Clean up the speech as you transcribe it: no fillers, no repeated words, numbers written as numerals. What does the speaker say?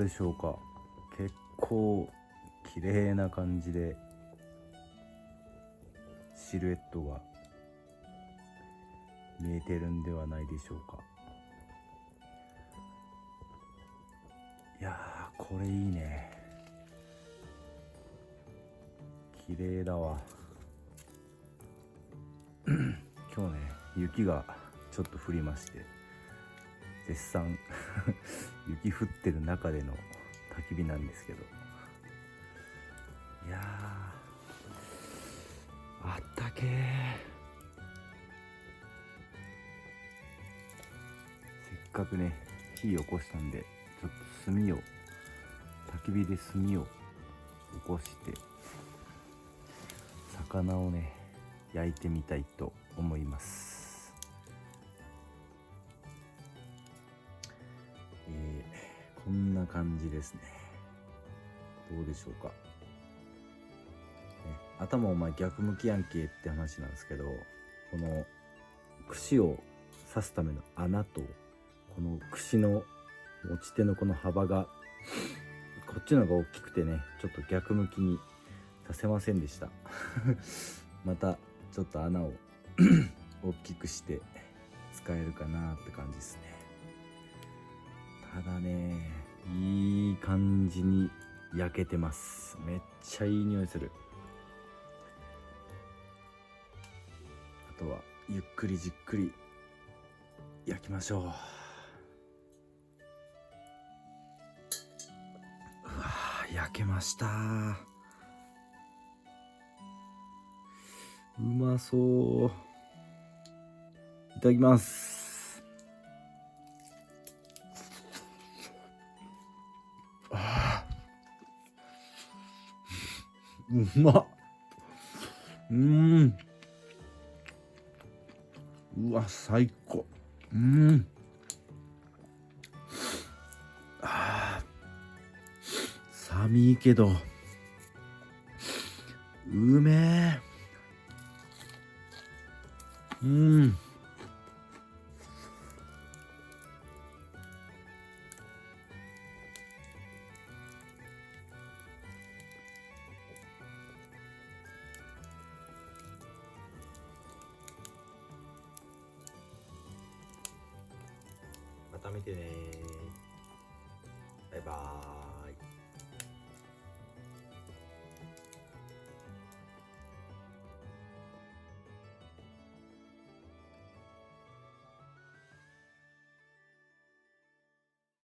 でしょうか。結構綺麗な感じでシルエットが見えてるんではないでしょうか。いやー、これいいね。綺麗だわ。今日ね、雪がちょっと降りまして、絶賛雪降ってる中での焚き火なんですけど、いやー、あったけー。せっかくね、火起こしたんで、ちょっと炭を、焚き火で炭を起こして、魚をね、焼いてみたいと思います。こんな感じですね。どうでしょうか。頭お前逆向きやんけって話なんですけど、この串を刺すための穴と、この串の持ち手のこの幅がこっちの方が大きくてね、ちょっと逆向きに刺せませんでしたまたちょっと穴を大きくして使えるかなって感じですね。ただね、いい感じに焼けてます。めっちゃいい匂いする。あとはゆっくりじっくり焼きましょう。うわー、焼けました。うまそう。いただきます。うまっ。うわ、最高。寒いけどうめえ。また見てね。バイバーイ。